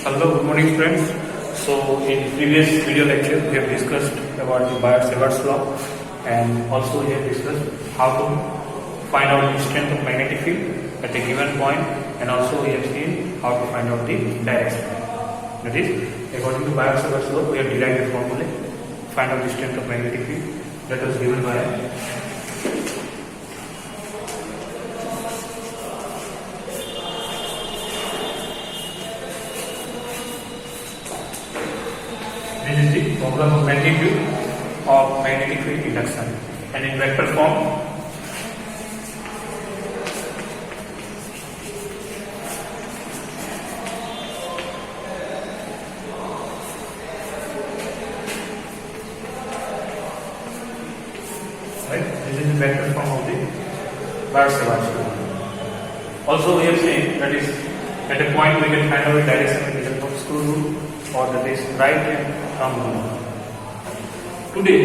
Hello, good morning friends. So in previous video lecture we have discussed about the Biot-Savart's law and also we have discussed how to find out the strength of magnetic field at a given point, and also we have seen how to find out the direction. That is, according to Biot-Savart's law we have derived the formula to find out the strength of magnetic field that was given by this is the problem of magnitude of magnetic field induction, and in vector form right. This is the vector form of the Biot-Savart's law. Also we have seen that is at a point we can find out the direction with the help of screw rule, or that is right and thumb rule. Today,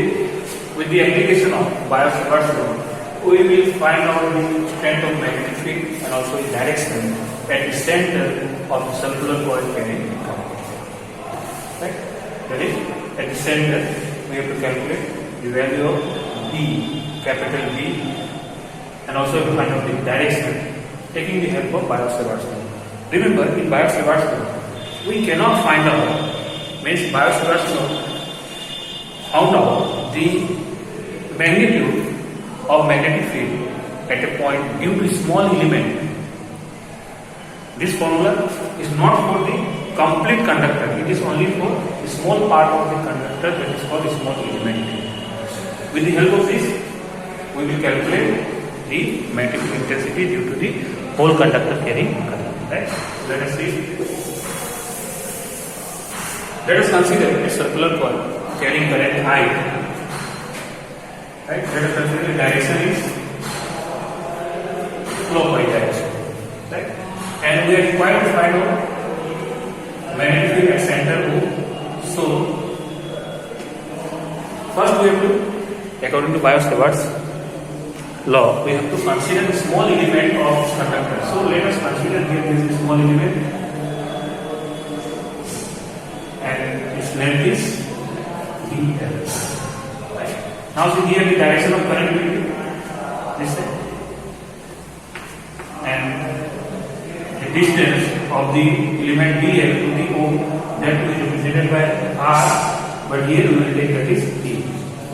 with the application of Biot-Savart's law, we will find out the strength of magnetic field and also the direction at the center of the circular coil carrying current. Right? That is, at the center, we have to calculate the value of B, capital B, and also to find out the direction taking the help of Biot-Savart's law. Remember, in Biot-Savart's law, we cannot find out, means Biot-Savart's law found out the magnitude of magnetic field at a point due to small element. This formula is not for the complete conductor, it is only for a small part of the conductor, that is called a small element. With the help of this, we will calculate the magnetic field intensity due to the whole conductor carrying current. Right? Let us see. Let us consider a circular coil carrying current I. Right? Let us consider the direction is clockwise direction. Right? And we are required to find out magnetic field at center O. So, first we have to, according to Biot-Savart's law, we have to consider the small element of conductor. So let us consider here this is small element, and its length is dl. Right? Now see here the direction of current will be this side, and the distance of the element dl to the O, that will be represented by r, but here we will take that is a.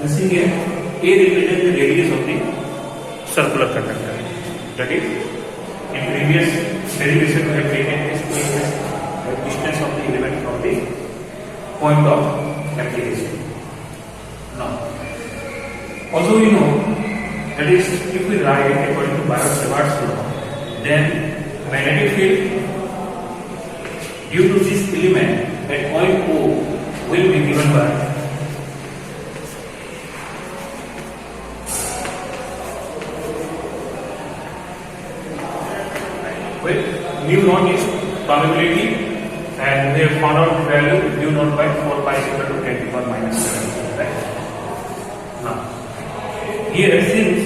You see here a represents the radius of the circular conductor. That is, in previous derivation we have taken this the distance of the element from the point of application. Now, also we know that is, if we write according to Biot-Savart's law, then magnetic field due to this element at point O will be given by mu naught is probability, and we have found out the value mu naught by 4 pi is equal to 10 to the power minus 7. Right? Now, here since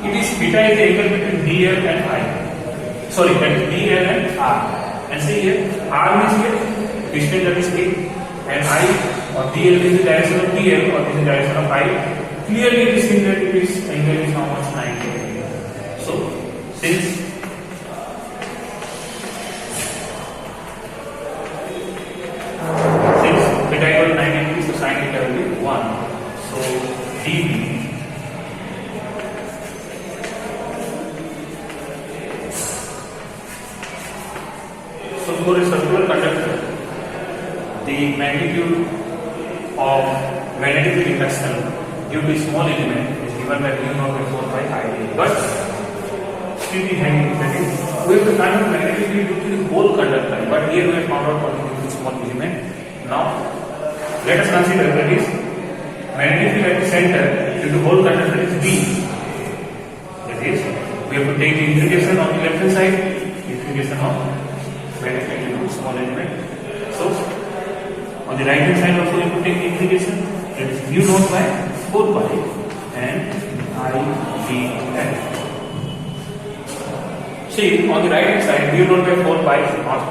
it is beta is the angle between dl and I, sorry, that is dl and r, and see here r means here distance, that is a, and I or dl is the direction of dl or this is the direction of I. Clearly it is seen that it is angle is how much 90. So since beta equal to 90 degrees, so sin theta will be 1. So dB so for a circular conductor, the magnitude of magnetic field induction due to a small element is given by mu naught by 4 pi I. But still the hanging, that is, we have to find out magnetic field due to the whole conductor, but here we have found out only due to small element. Now, let us consider that is magnetic field at the center due to whole conductor is B. That is, we have to take the integration on the left hand side, integration of magnetic field due to small element. So, on the right hand side also we have to take the integration, that is mu naught by 4 pi and I dl. See, on the right hand side, mu naught by 4 pi is not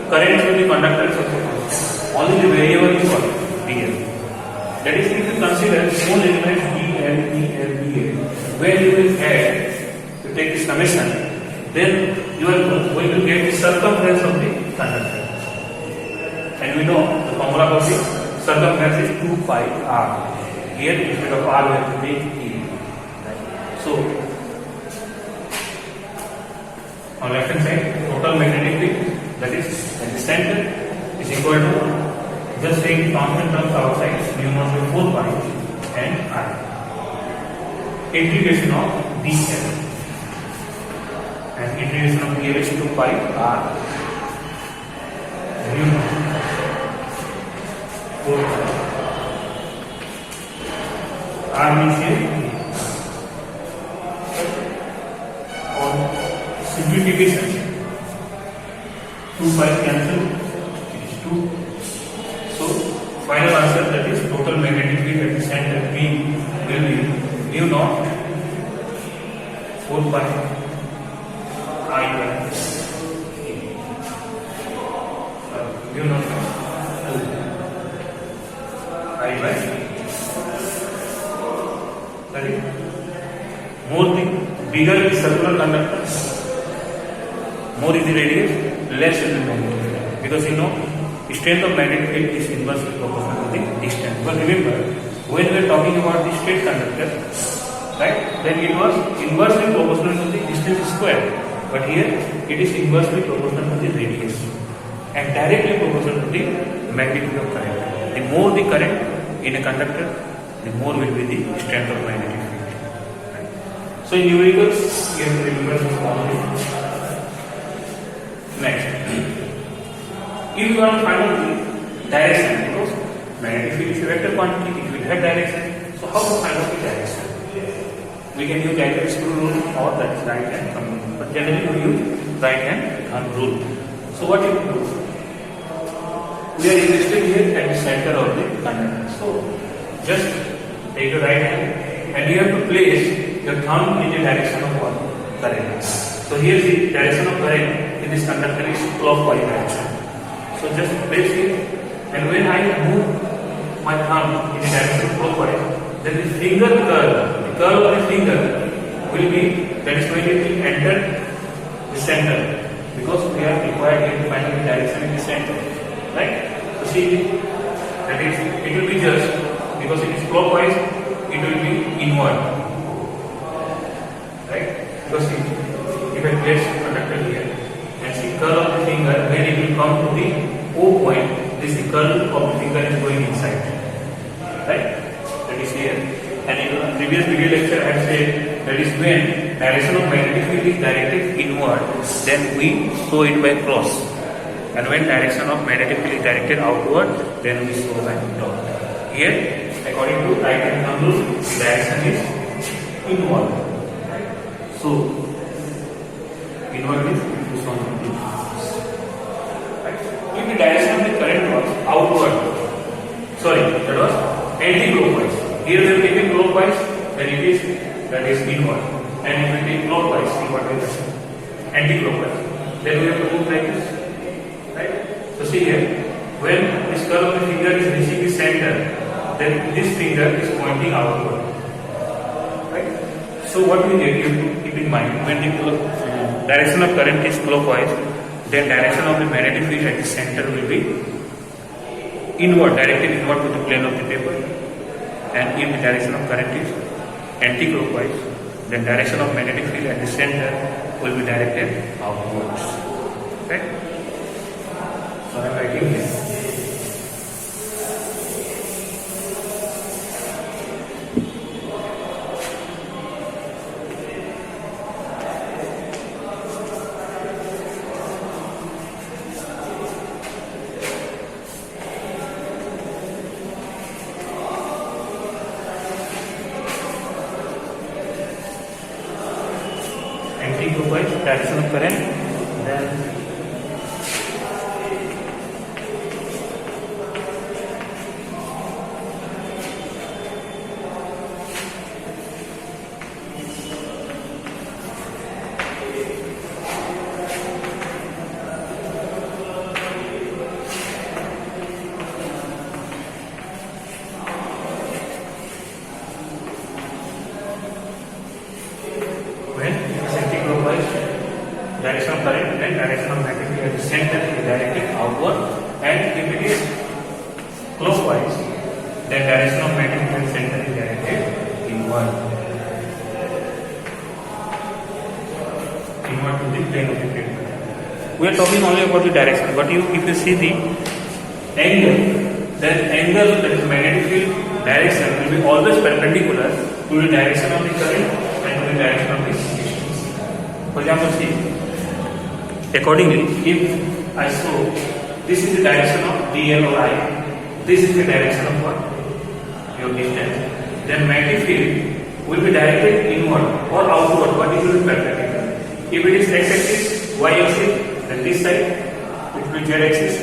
current through the conductor is also constant. Only the variable is what? dl. That is, if you consider small element dl, dl, dl, when you will add, you take the summation, then you are going to get the circumference of the conductor. And we know the formula for the circumference is 2 pi r. Here instead of r we have to take e. So on left hand side, total magnetic field, that is at the center, is equal to, just saying constant terms outside, mu naught by 4 pi and r. Integration of dl, and integration of dl is 2 pi r mu naught 4 pi. R means here on simplification, 2 pi cancel, it is 2. So final answer, that is total magnetic field at the center B will be mu naught 4 pi I by mu naught I by, sorry, more the bigger the circular conductor, more is the radius, less is the magnetic field. Because you know, strength of magnetic field is inversely proportional to the distance. But remember, when we are talking about the straight conductor, right, then it was inversely proportional to the distance square. But here it is inversely proportional to the radius and directly proportional to the magnitude of current. The more the current in a conductor, the more will be the strength of magnetic field. Right? So in numericals, you have to remember this formula. Next, if you want to find out the direction, because magnetic field is a vector quantity, it will have direction. So how to find out the direction? We can use either screw rule or that is right hand thumb rule. But generally we use right hand thumb rule. So what you do? We are interested here at the center of the conductor. So just take your right hand and you have to place your thumb in the direction of what? Current. So here the direction of current in this conductor is clockwise direction. So just place it, and when I move my thumb in the direction of clockwise, then the finger curl, the curl of the finger will be, that is going to enter the center, because we are required here to find the direction in the center, right? So see, that is, it will be just, because it is clockwise, it will be inward, right? Because see, if I place conductor here, and see curl of the finger, when it will come to the O point, this curl of the finger is going inside, right? That is here. And in the previous video lecture, I have said that is when direction of magnetic field is directed inward, then we show it by cross. And when direction of magnetic field is directed outward, then we show by dot. Here, according to right hand thumb rule, the direction is inward. So, inward means this one. If the direction of the current was outward, sorry, that was anti-clockwise. Here we have taken clockwise, then it is, that is inward. And if we take clockwise, see what will happen? Anti-clockwise. Then we have to move like this, right? So see here, when this curl of the finger is reaching the center, then this finger is pointing outward, right? So what we need, you have to keep in mind, when the direction of current is clockwise, then direction of the magnetic field at the center will be inward, directed inward to the plane of the paper. And if the direction of current is anti-clockwise, then direction of magnetic field at the center will be directed outwards. Okay? So I am writing here. Anti-clockwise, direction of current, then at the center is directed outward, and if it is clockwise, then direction of magnetic field center is directed inward. Inward to the plane of the field. We are talking only about the direction, but if you see the angle, then angle, that is magnetic field direction, will be always perpendicular to the direction of the current and to the direction of the distance. For example, see, accordingly, if I show this is the direction of dl or I, this is the direction of what? Your distance. Then magnetic field will be directed inward or outward, but it will be perpendicular. If it is x-axis, y-axis, then this side, it will be z-axis.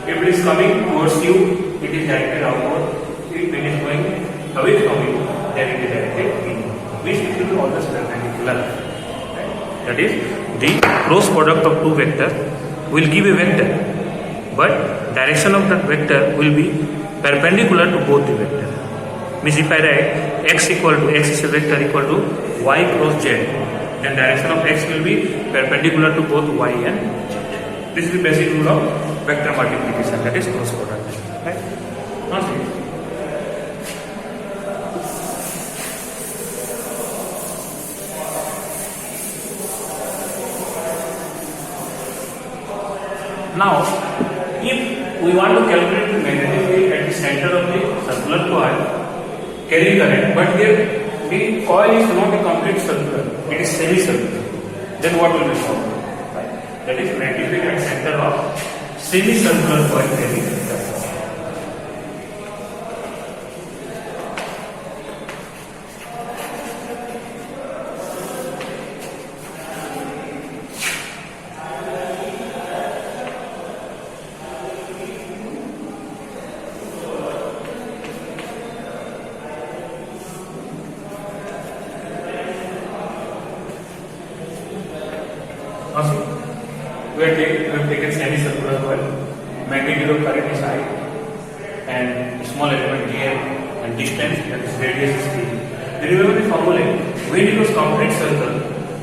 If it is coming towards you, it is directed outward. If it is going away from you, then it is directed inward. Which it will be always perpendicular. Right? That is, the cross product of two vectors will give a vector, but direction of that vector will be perpendicular to both the vectors. Means if I write x equal to x is a vector equal to y cross z, then direction of x will be perpendicular to both y and z. This is the basic rule of vector multiplication, that is cross product. Right? Now see. Now, if we want to calculate the magnetic field at the center of the circular coil carrying current, but here the coil is not a complete circular, it is semicircular, then what will be found? Right? That is magnetic field at center of semicircular coil carrying current. Now see, we have taken semicircular coil, magnitude of current is I, and small element dl, and distance, that is radius is d. Remember the formula, when it was complete circle,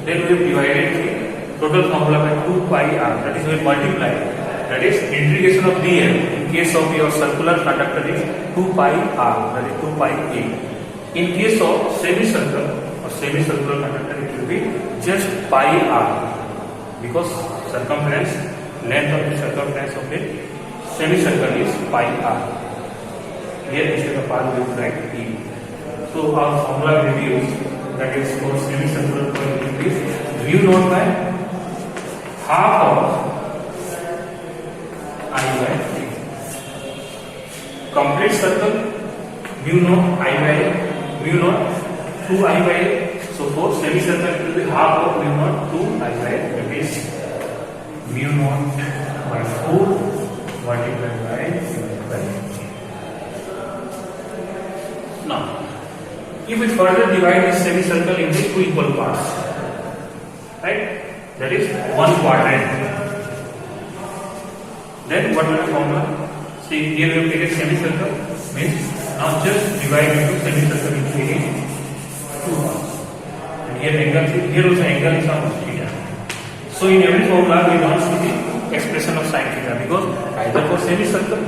then we have divided the total formula by 2 pi r, that is we multiply, that is integration of dl in case of your circular conductor is 2 pi r, that is 2 pi a. In case of semicircle or semicircular conductor, it will be just pi r, because circumference, length of the circumference of the semicircle is pi r. Here instead of r we will write e. So our formula will be used, that is for semicircular coil is mu naught by half of I by a. Complete circle, mu naught I by a, mu naught 2 I by a. So for semicircle it will be half of mu naught 2 I by a, that is mu naught by 4 multiplied by divided by. Now, if we further divide this semicircle into 2 equal parts, right? That is 1 quadrant. Then what will be the formula? See, here we have taken semicircle, means now just divide into semicircle into 2 parts. Here angle, here also angle is on theta. So in every formula we don't see the expression of sin theta, because either for semicircle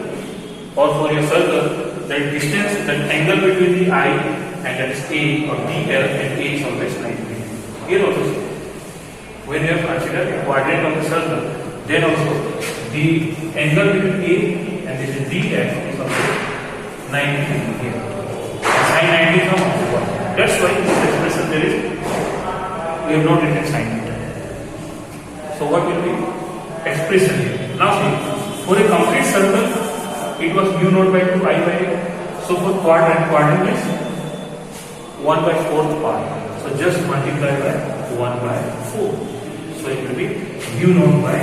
or for your circle, the distance, the angle between the I and that is A or dl and A is always 90 degrees. Here also, when you have considered the quadrant of the circle, then also the angle between A and this is df is also 90 degrees here. Sin 90 is not possible. That's why in this expression there is, we have not written sin theta. So what will be expression here? Now see, for a complete circle, it was mu naught by 2 I by a. So for quadrant is 1 by 4th part. So just multiply by 1 by 4. So it will be mu naught by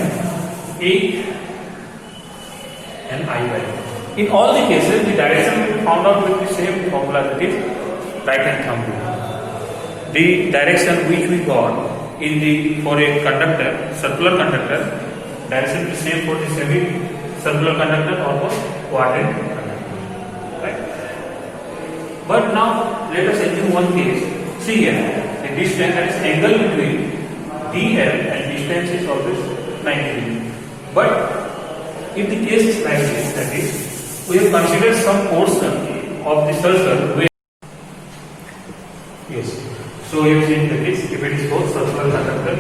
8 and I by a. In all the cases, the direction will be found out with the same formula, that is right hand thumb rule. The direction which we got in the for a conductor, circular conductor, direction is same for the semi-circular conductor or for quadrant conductor. Right? But now let us assume one case. See here, the distance, that is angle between dl and distance is always 90 degrees. But if the case is like this, that is, we have considered some portion of the circle where, yes, so you see that is, if it is both circular conductor,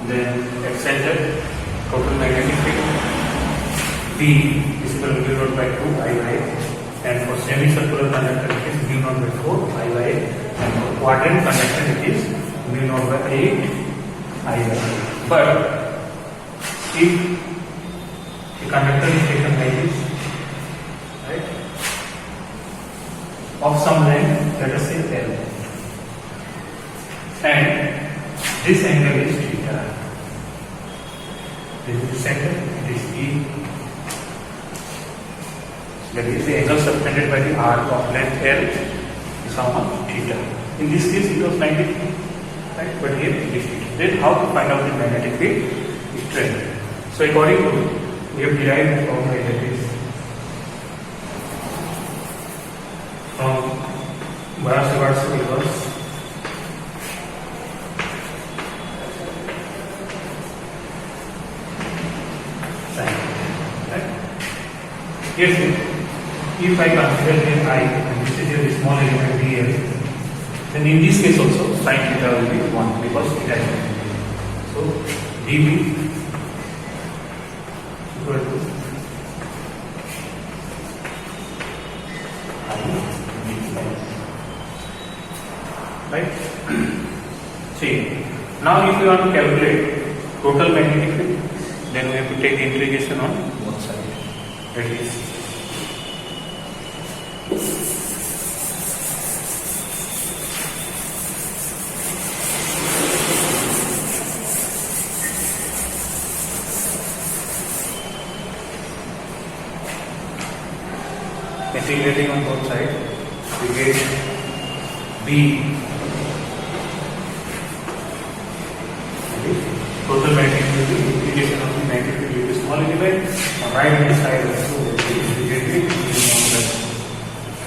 then at center total magnetic field B is equal to mu naught by 2 I by A, and for semicircular conductor it is mu naught by 4 I by A, and for quadrant conductor it is mu naught by 8 I by A. But if the conductor is taken like this, right, of some length, let us say L, and this angle is theta. This is the center, this E. That is the angle subtended by the arc of length L is how much? Theta. In this case it was 90 degree, right? But here it is theta. Then how to find out the magnetic field strength? So according to, we have derived the formula that is from Barras universe. Right? Yes, if I consider here I and this is a small element dl, then in this case also sin theta will be 1 because it has been. So dB equal to I dB. Right? See, now if you want to calculate total magnetic field, then we have to take the integration on both sides. That is integrating on both sides, we get B total magnetic field integration of the magnetic field with small element on right hand side also we get the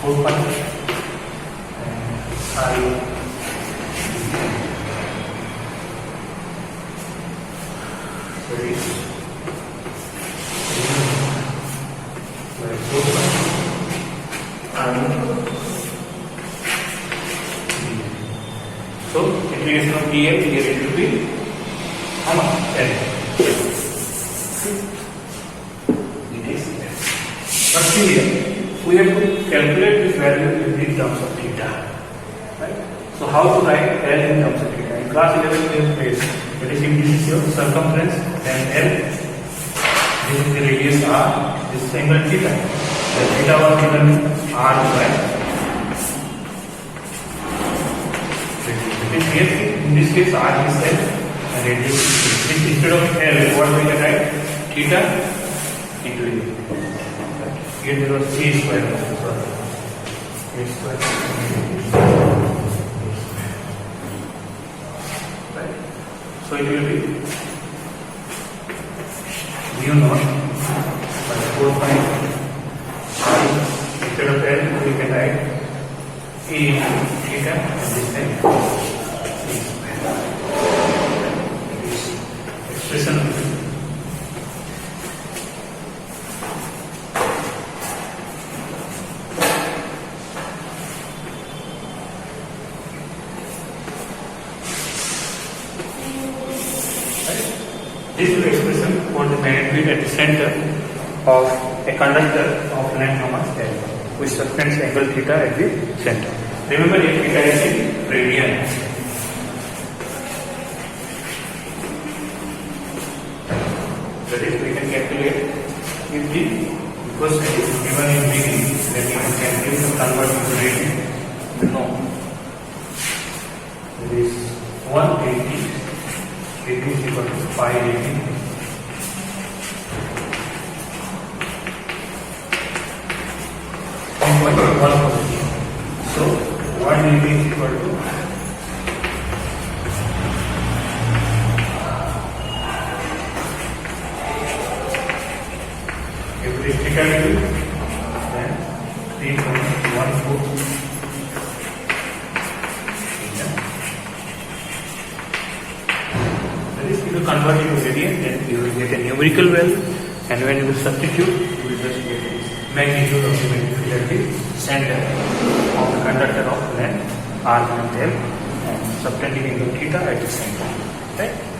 4 pi and psi that is 4 pi. So integration of dl here it will be how much? L. It is L. But here we have to calculate this value in terms of theta. Right? So how to write L in terms of theta? In class 11 we have placed that is if this is your circumference, then L, this is the radius R, this is angle theta. The theta was given R by. Here, in this case, R is L and radius is instead of L, what we can write? Theta into A. Here there was A square. Sorry. A square. Right. So it will be mu naught by 4 pi. Instead of L, we can write A into theta and this time. Expression of this is the expression for the magnetic field at the center of a conductor of length how much L, which subtends angle theta at the center. Remember, if theta is in radians. That is, we can calculate if the equation is given in degree, then we can calculate and convert into radian. No. That is 180 degree is equal to 580. So 180 is equal to then 3.14. That is, if you convert it to radian, then you will get a numerical value, and when you will substitute, you will just get the magnitude of the magnitude at the center of the conductor of length r length L, and subtending into theta at the center. Right?